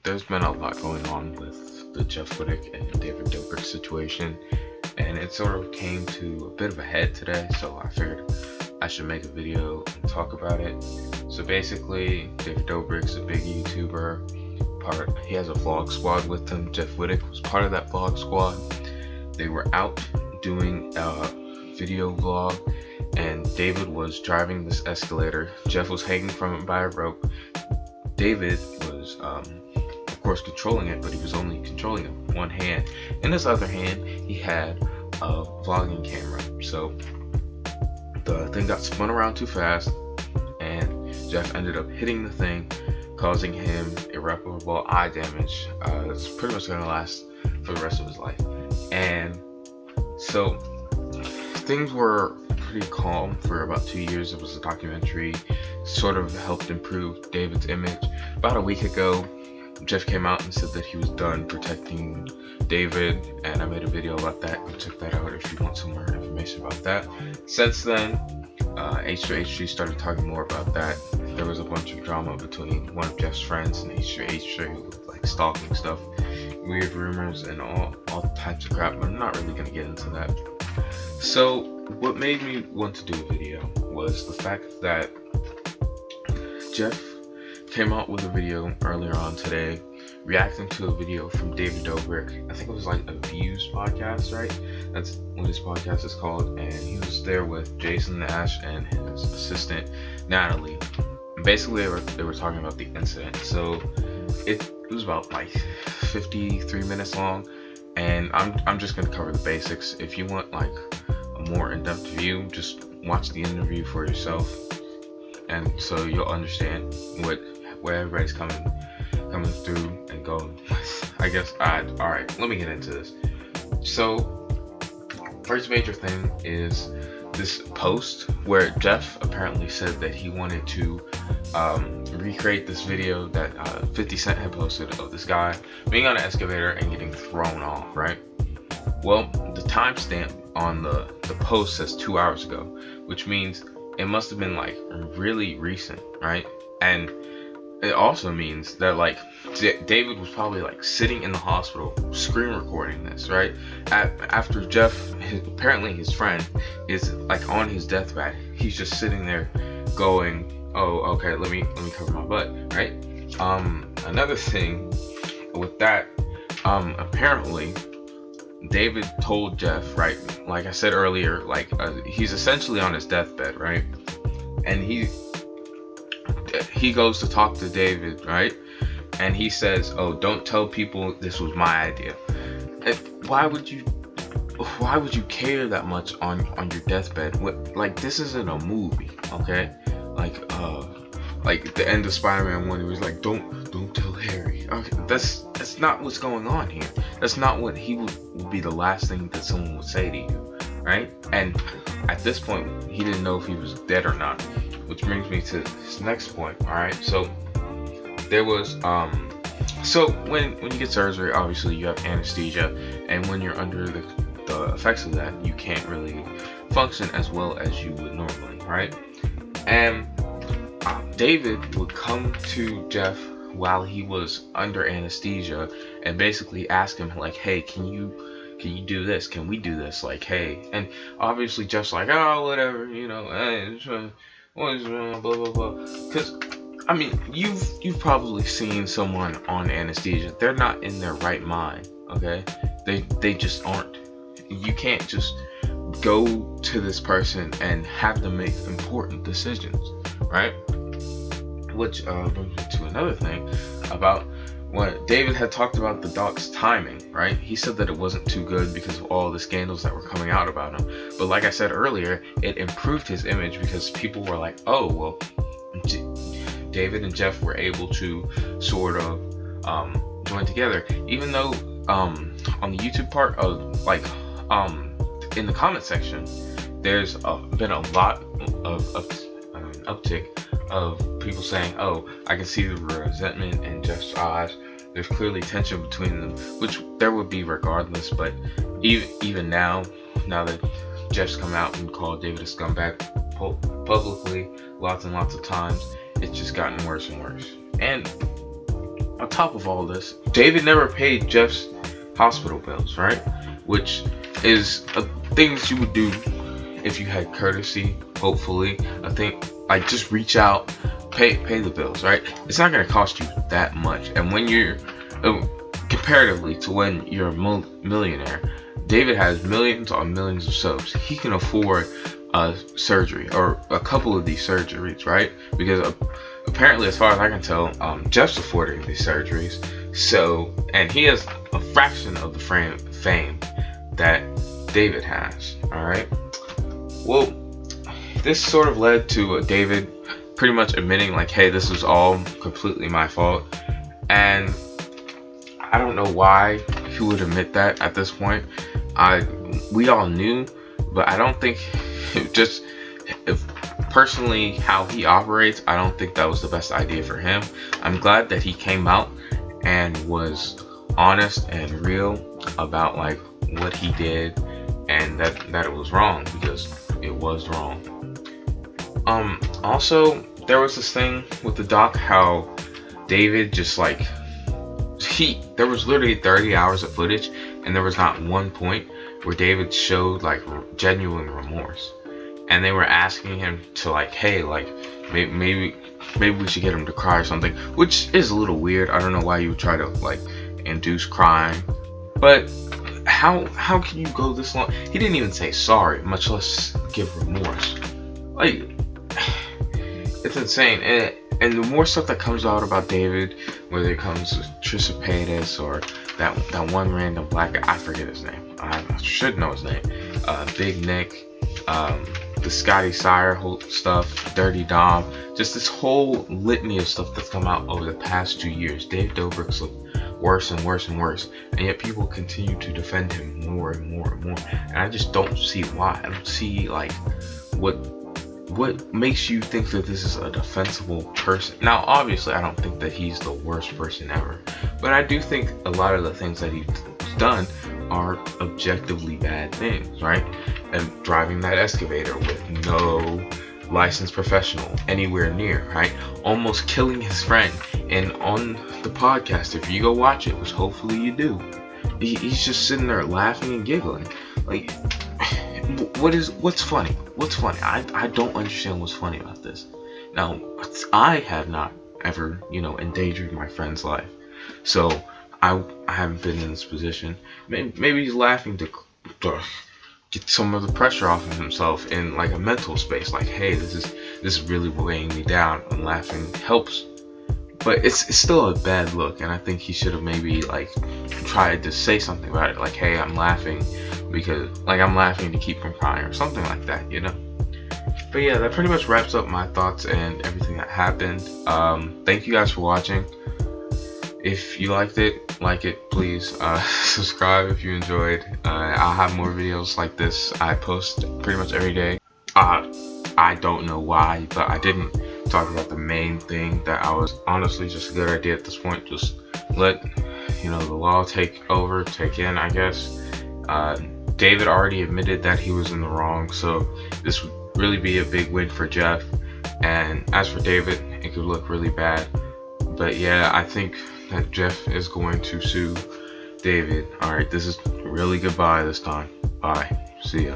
there's been a lot going on with the Jeff Wittek and David Dobrik situation, and it sort of came to a bit of a head today, so I figured I should make a video and talk about it. So basically, David Dobrik's a big YouTuber. He has a vlog squad with him. Jeff Wittek was part of that vlog squad. They were out doing a video vlog, and David was driving this escalator. Jeff was hanging from it by a rope. David was, of course, controlling it, but he was only controlling it with one hand. In his other hand, he had a vlogging camera. So the thing got spun around too fast, and Jeff ended up hitting the thing, causing him irreparable eye damage. It's pretty much going to last for the rest of his life. And so things were pretty calm for about 2 years. It was a documentary, sort of helped improve David's image. About a week ago, Jeff came out and said that he was done protecting David, and I made a video about that. Go check that out if you want some more information about that. Since then, H3H3 started talking more about that. There was a bunch of drama between one of Jeff's friends and H3H3, like stalking stuff, weird rumors, and all types of crap, but I'm not really gonna get into that. So what made me want to do a video was the fact that Jeff came out with a video earlier on today reacting to a video from David Dobrik. I think it was like a Views podcast, right? That's what his podcast is called. And he was there with Jason Nash and his assistant Natalie. And basically they were talking about the incident. So it was about like 53 minutes long, and I'm just gonna cover the basics. If you want like a more in-depth view, just watch the interview for yourself, and so you'll understand where everybody's coming through and going. I guess alright, let me get into this. So first major thing is this post where Jeff apparently said that he wanted to recreate this video that 50 Cent had posted of this guy being on an excavator and getting thrown off, right? Well, the timestamp on the post says 2 hours ago, which means it must have been like really recent, right? And it also means that like David was probably like sitting in the hospital screen recording this, right? After Jeff, apparently his friend, is like on his deathbed. He's just sitting there going, oh, okay, let me cover my butt, right? Another thing with that, apparently David told Jeff, right, like I said earlier, like he's essentially on his deathbed, right? And he goes to talk to David, right? And he says, oh, don't tell people this was my idea. And why would you care that much on your deathbed? Like, this isn't a movie, okay? Like the end of Spider-Man 1, he was like, don't tell Harry. Okay, that's not what's going on here. That's not what would be the last thing that someone would say to you, right? And at this point, he didn't know if he was dead or not, which brings me to this next point. All right, so there was so when you get surgery, obviously you have anesthesia, and when you're under the effects of that, you can't really function as well as you would normally, right? And David would come to Jeff while he was under anesthesia and basically ask him like, hey, can you do this? Can we do this? Like, hey. And obviously Jeff's like, oh, whatever, you know, blah blah blah. Because I mean, you've probably seen someone on anesthesia. They're not in their right mind, okay? They just aren't. You can't just go to this person and have them make important decisions, right? Which brings me to another thing about what David had talked about the doc's timing, right? He said that it wasn't too good because of all the scandals that were coming out about him. But like I said earlier, it improved his image because people were like, oh, well, David and Jeff were able to sort of join together. Even though on the YouTube part of like in the comment section, there's been a lot of uptick of people saying, oh, I can see the resentment in Jeff's eyes. There's clearly tension between them, which there would be regardless, but even now that Jeff's come out and called David a scumbag publicly lots and lots of times, it's just gotten worse and worse. And on top of all this, David never paid Jeff's hospital bills, right? Which is a thing that you would do if you had courtesy. Hopefully, I think like just reach out, pay the bills, right? It's not gonna cost you that much, and when you're comparatively to when you're a millionaire, David has millions on millions of subs. He can afford a surgery or a couple of these surgeries, right? Because apparently, as far as I can tell, Jeff's affording these surgeries. So, and he has a fraction of the fame that David has. All right. Well, this sort of led to David pretty much admitting, like, hey, this was all completely my fault. And I don't know why he would admit that at this point. We all knew, but I don't think if personally how he operates, I don't think that was the best idea for him. I'm glad that he came out and was honest and real about like what he did, and that it was wrong, because it was wrong. Also, there was this thing with the doc how David just like there was literally 30 hours of footage, and there was not one point where David showed like genuine remorse. And they were asking him to like, hey, like maybe we should get him to cry or something, which is a little weird. I don't know why you would try to like induce crying, but how can you go this long? He didn't even say sorry, much less give remorse. Like, it's insane. And the more stuff that comes out about David, whether it comes to Trisha or that one random black guy, I forget his name. I should know his name. Big Nick, the Scotty Sire whole stuff, Dirty Dom, just this whole litany of stuff that's come out over the past 2 years. Dave Dobrik's looked worse and worse and worse, and yet people continue to defend him more and more and more. And I just don't see why. I don't see like what makes you think that this is a defensible person. Now, obviously, I don't think that he's the worst person ever, but I do think a lot of the things that he's done are objectively bad things, right? And driving that excavator with no licensed professional anywhere near, right? Almost killing his friend. And on the podcast, if you go watch it, which hopefully you do, he's just sitting there laughing and giggling. Like, what's funny? What's funny? I don't understand what's funny about this. Now, I have not ever, endangered my friend's life, so I haven't been in this position. Maybe he's laughing to get some of the pressure off of himself in like a mental space. Like, hey, this is really weighing me down, and laughing helps. But it's still a bad look, and I think he should have maybe like tried to say something about it, like, hey, I'm laughing because like I'm laughing to keep from crying or something like that, But yeah, that pretty much wraps up my thoughts and everything that happened. Thank you guys for watching. If you liked it, like it, please subscribe if you enjoyed. I'll have more videos like this. I post pretty much every day. I don't know why, but I didn't talk about the main thing that I was honestly just a good idea at this point. Just let the law take in, I guess. David already admitted that he was in the wrong, so this would really be a big win for Jeff. And as for David, it could look really bad. But yeah, I think that Jeff is going to sue David. Alright, this is really goodbye this time. Bye. See ya.